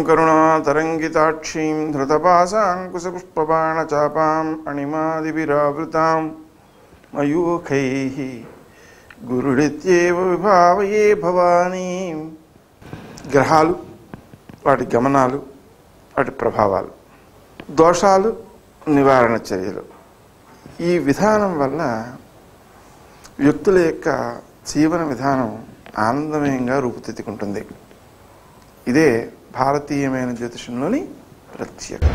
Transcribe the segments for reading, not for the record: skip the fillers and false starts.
కరుణాతరంగితాక్షీం ధృతపాశాంకుశపుష్పబాణచాపాం అణిమాదిభిరావృతాం మయూఖైః గురుడిత్యేవ విభావయే భవానీ. గ్రహాలు, వాటి గమనాలు, వాటి ప్రభావాలు, దోషాలు, నివారణ చర్యలు, ఈ విధానం వల్ల వ్యక్తుల యొక్క జీవన విధానం ఆనందమయంగా రూపుదిద్దుకుంటుంది. ఇదే భారతీయమైన జ్యోతిషంలోని ప్రత్యేకత.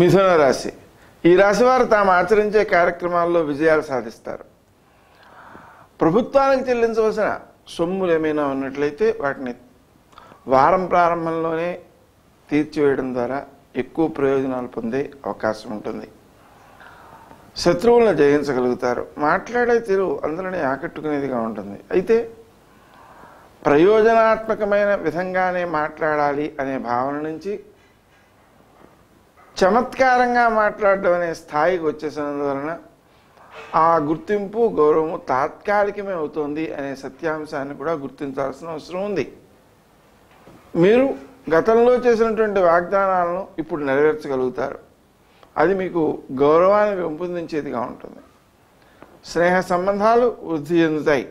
మిథున రాశి. ఈ రాశి వారు తాము ఆచరించే కార్యక్రమాల్లో విజయాలు సాధిస్తారు. ప్రభుత్వానికి చెల్లించవలసిన సొమ్ములు ఏమైనా ఉన్నట్లయితే వాటిని వారం ప్రారంభంలోనే తీర్చివేయడం ద్వారా ఎక్కువ ప్రయోజనాలు పొందే అవకాశం ఉంటుంది. శత్రువులను జయించగలుగుతారు. మాట్లాడే తీరు అందరినీ ఆకట్టుకునేదిగా ఉంటుంది. అయితే ప్రయోజనాత్మకమైన విధంగానే మాట్లాడాలి అనే భావన నుంచి చమత్కారంగా మాట్లాడడం అనే స్థాయికి వచ్చేసినందువలన ఆ గుర్తింపు, గౌరవము తాత్కాలికమే అవుతుంది అనే సత్యాంశాన్ని కూడా గుర్తించాల్సిన అవసరం ఉంది. మీరు గతంలో చేసినటువంటి వాగ్దానాలను ఇప్పుడు నెరవేర్చగలుగుతారు. అది మీకు గౌరవాన్ని పెంపొందించేదిగా ఉంటుంది. స్నేహ సంబంధాలు వృద్ధి చెందుతాయి.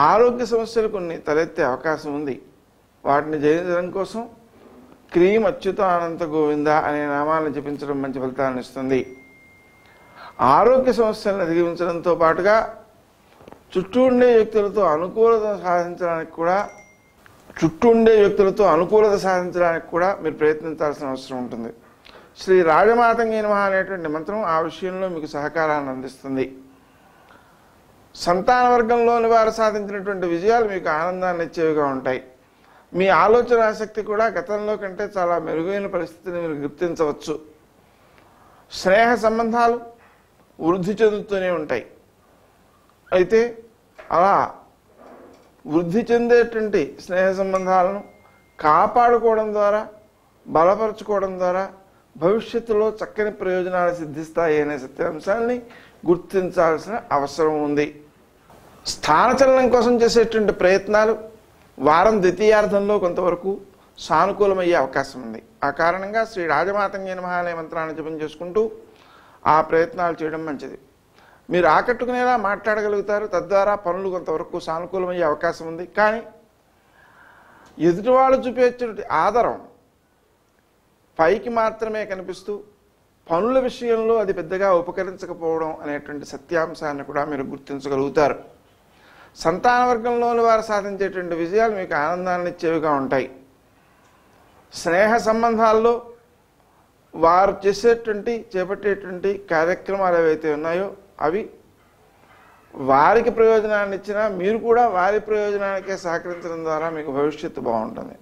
ఆరోగ్య సమస్యలు కొన్ని తలెత్తే అవకాశం ఉంది. వాటిని జయించడం కోసం క్రీం అచ్యుతానంత గోవింద అనే నామాలను జపించడం మంచి ఫలితాలను ఇస్తుంది. ఆరోగ్య సమస్యలను అధిగమించడంతో పాటుగా చుట్టూ ఉండే వ్యక్తులతో అనుకూలత సాధించడానికి కూడా మీరు ప్రయత్నించాల్సిన అవసరం ఉంటుంది. శ్రీ రాజమాతంగి నమః అనేటువంటి మంత్రం ఆ విషయంలో మీకు సహకారాన్ని అందిస్తుంది. సంతాన వర్గంలోని వారు సాధించినటువంటి విజయాలు మీకు ఆనందాన్ని ఇచ్చేవిగా ఉంటాయి. మీ ఆలోచన ఆసక్తి కూడా గతంలో కంటే చాలా మెరుగైన పరిస్థితిని మీరు గుర్తించవచ్చు. స్నేహ సంబంధాలు వృద్ధి చెందుతూనే ఉంటాయి. అయితే అలా వృద్ధి చెందేటువంటి స్నేహ సంబంధాలను కాపాడుకోవడం ద్వారా, బలపరచుకోవడం ద్వారా భవిష్యత్తులో చక్కని ప్రయోజనాలు సిద్ధిస్తాయి అనే సత్యాంశాన్ని గుర్తించాల్సిన అవసరం ఉంది. స్థానచలనం కోసం చేసేటువంటి ప్రయత్నాలు వారం ద్వితీయార్థంలో కొంతవరకు సానుకూలమయ్యే అవకాశం ఉంది. ఆ కారణంగా శ్రీ రాజమాతంగి నమః అనే మంత్రాన్ని జపం చేసుకుంటూ ఆ ప్రయత్నాలు చేయడం మంచిది. మీరు ఆకట్టుకునేలా మాట్లాడగలుగుతారు. తద్వారా పనులు కొంతవరకు సానుకూలమయ్యే అవకాశం ఉంది. కానీ ఎదుటివాళ్ళు చూపేటువంటి ఆదరం పైకి మాత్రమే కనిపిస్తూ పనుల విషయంలో అది పెద్దగా ఉపకరించకపోవడం అనేటువంటి సత్యాంశాన్ని కూడా మీరు గుర్తించగలుగుతారు. సంతాన వర్గంలోని వారు సాధించేటువంటి విజయాలు మీకు ఆనందాన్ని ఇచ్చేవిగా ఉంటాయి. స్నేహ సంబంధాల్లో వారు చేపట్టేటువంటి కార్యక్రమాలు ఏవైతే ఉన్నాయో అవి వారికి ప్రయోజనాన్ని ఇచ్చినా మీరు కూడా వారి ప్రయోజనానికే సహకరించడం ద్వారా మీకు భవిష్యత్తు బాగుంటుంది.